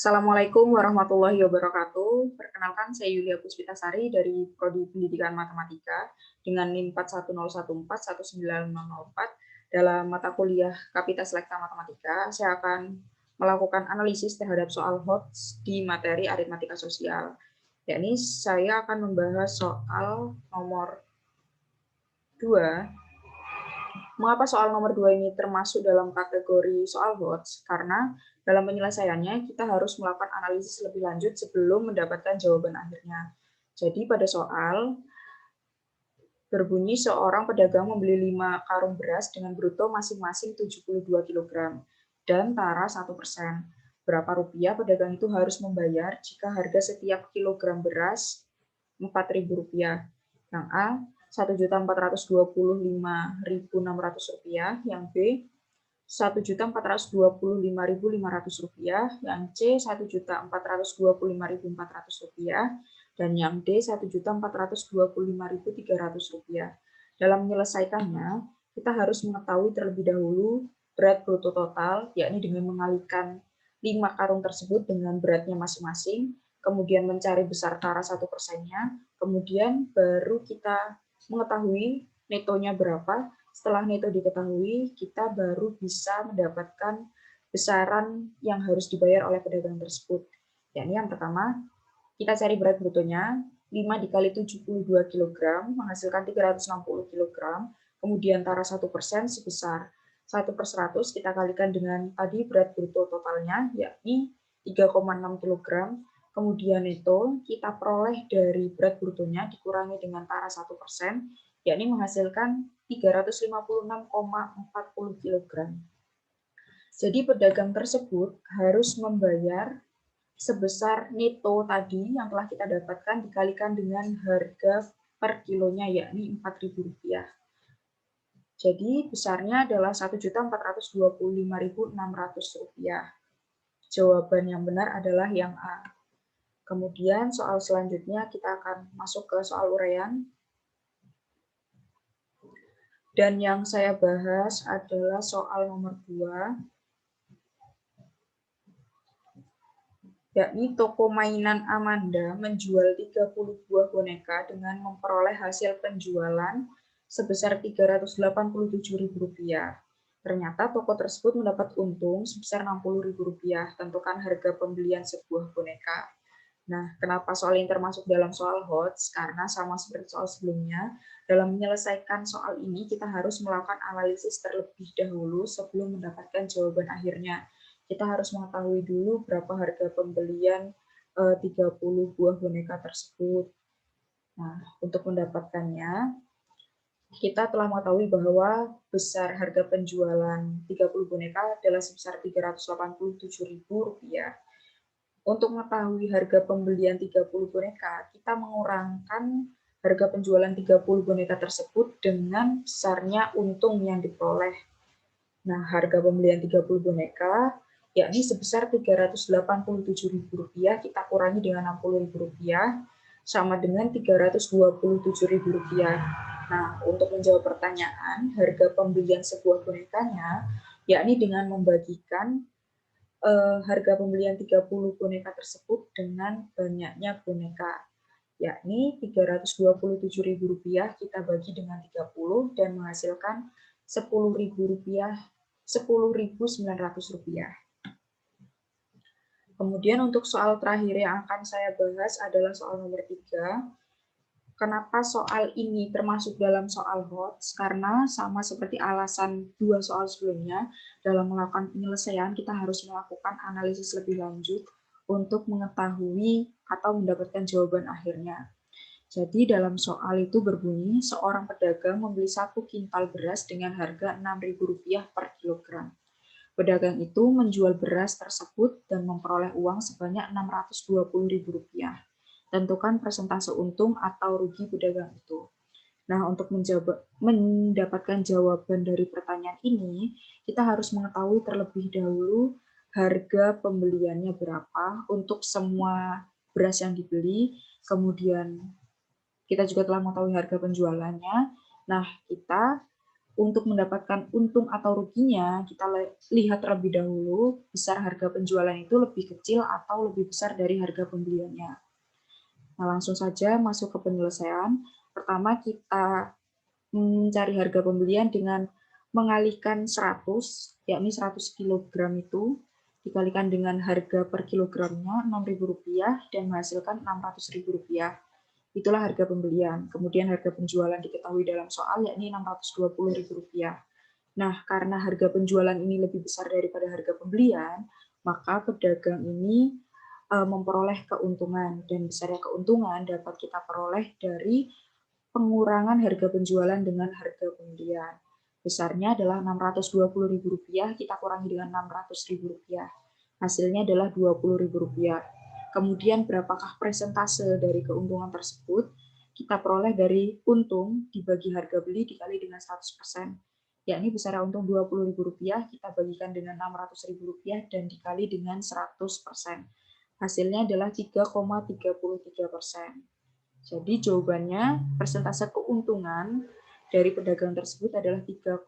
Assalamualaikum warahmatullahi wabarakatuh. Perkenalkan, saya Yulia Puspitasari dari Prodi Pendidikan Matematika dengan NIM 4101419004 dalam mata kuliah Kapita Selekta Matematika. Saya akan melakukan analisis terhadap soal HOTS di materi aritmatika sosial. Yakni saya akan membahas soal nomor 2. Mengapa soal nomor 2 ini termasuk dalam kategori soal HOTS? Karena dalam penyelesaiannya kita harus melakukan analisis lebih lanjut sebelum mendapatkan jawaban akhirnya. Jadi pada soal berbunyi seorang pedagang membeli 5 karung beras dengan bruto masing-masing 72 kg dan tara 1%. Berapa rupiah pedagang itu harus membayar jika harga setiap kilogram beras Rp4.000? Yang A, Rp1.425.600, yang B, Rp1.425.500, yang C, Rp1.425.400, dan yang D, Rp1.425.300. Dalam menyelesaikannya, kita harus mengetahui terlebih dahulu berat bruto total, yakni dengan mengalihkan 5 karung tersebut dengan beratnya masing-masing, kemudian mencari besar tara 1%-nya, kemudian baru kita mengetahui netonya berapa. Setelah neto diketahui, kita baru bisa mendapatkan besaran yang harus dibayar oleh pedagang tersebut. Yakni yang pertama, kita cari berat brutonya, 5 dikali 72 kg menghasilkan 360 kg, kemudian tara 1% sebesar 1/100 kita kalikan dengan tadi berat bruto totalnya, yakni 3,6 kg, kemudian neto kita peroleh dari berat brutonya dikurangi dengan tara 1%, yakni menghasilkan 356,40 kg. Jadi pedagang tersebut harus membayar sebesar neto tadi yang telah kita dapatkan dikalikan dengan harga per kilonya, yakni Rp4.000. Jadi besarnya adalah Rp1.425.600. Jawaban yang benar adalah yang A. Kemudian soal selanjutnya kita akan masuk ke soal uraian. Dan yang saya bahas adalah soal nomor 2, yakni toko mainan Amanda menjual 30 buah boneka dengan memperoleh hasil penjualan sebesar Rp387.000. Ternyata toko tersebut mendapat untung sebesar Rp60.000. Tentukan harga pembelian sebuah boneka. Nah, kenapa soal ini termasuk dalam soal HOTS? Karena sama seperti soal sebelumnya, dalam menyelesaikan soal ini kita harus melakukan analisis terlebih dahulu sebelum mendapatkan jawaban akhirnya. Kita harus mengetahui dulu berapa harga pembelian 30 buah boneka tersebut. Nah, untuk mendapatkannya, kita telah mengetahui bahwa besar harga penjualan 30 boneka adalah sebesar Rp387.000. Untuk mengetahui harga pembelian 30 boneka, kita mengurangkan harga penjualan 30 boneka tersebut dengan besarnya untung yang diperoleh. Nah, harga pembelian 30 boneka yakni sebesar Rp387.000, kita kurangi dengan Rp60.000 sama dengan Rp327.000. Nah, untuk menjawab pertanyaan harga pembelian sebuah bonekanya yakni dengan membagikan harga pembelian 30 boneka tersebut dengan banyaknya boneka, yakni Rp327.000 kita bagi dengan 30 dan menghasilkan Rp10.900. Kemudian untuk soal terakhir yang akan saya bahas adalah soal nomor 3. Kenapa soal ini termasuk dalam soal HOTS? Karena sama seperti alasan 2 soal sebelumnya, dalam melakukan penyelesaian kita harus melakukan analisis lebih lanjut untuk mengetahui atau mendapatkan jawaban akhirnya. Jadi dalam soal itu berbunyi, seorang pedagang membeli 1 kintal beras dengan harga Rp6.000 per kilogram. Pedagang itu menjual beras tersebut dan memperoleh uang sebanyak Rp620.000. Tentukan persentase untung atau rugi pedagang itu. Nah, untuk mendapatkan jawaban dari pertanyaan ini, kita harus mengetahui terlebih dahulu harga pembeliannya berapa untuk semua beras yang dibeli, kemudian kita juga telah mengetahui harga penjualannya. Nah, kita Untuk mendapatkan untung atau ruginya, kita lihat terlebih dahulu besar harga penjualan itu lebih kecil atau lebih besar dari harga pembeliannya. Nah, langsung saja masuk ke penyelesaian. Pertama, kita mencari harga pembelian dengan mengalihkan 100, yakni 100 kg itu, dikalikan dengan harga per kilogramnya Rp6.000 dan menghasilkan Rp600.000. Itulah harga pembelian. Kemudian harga penjualan diketahui dalam soal, yakni Rp620.000. Nah, karena harga penjualan ini lebih besar daripada harga pembelian, maka pedagang ini memperoleh keuntungan, dan besarnya keuntungan dapat kita peroleh dari pengurangan harga penjualan dengan harga pembelian. Besarnya adalah Rp620.000, kita kurangi dengan Rp600.000. Hasilnya adalah Rp20.000. Kemudian berapakah persentase dari keuntungan tersebut? Kita peroleh dari untung dibagi harga beli dikali dengan 100%. Yakni besarnya untung Rp20.000, kita bagikan dengan Rp600.000 dan dikali dengan 100%. Hasilnya adalah 3,33%. Jadi jawabannya persentase keuntungan dari pedagang tersebut adalah 3,33%.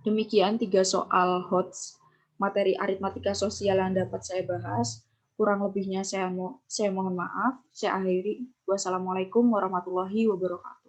Demikian 3 soal HOTS materi aritmatika sosial yang dapat saya bahas. Kurang lebihnya saya mohon maaf. Saya akhiri. Wassalamualaikum warahmatullahi wabarakatuh.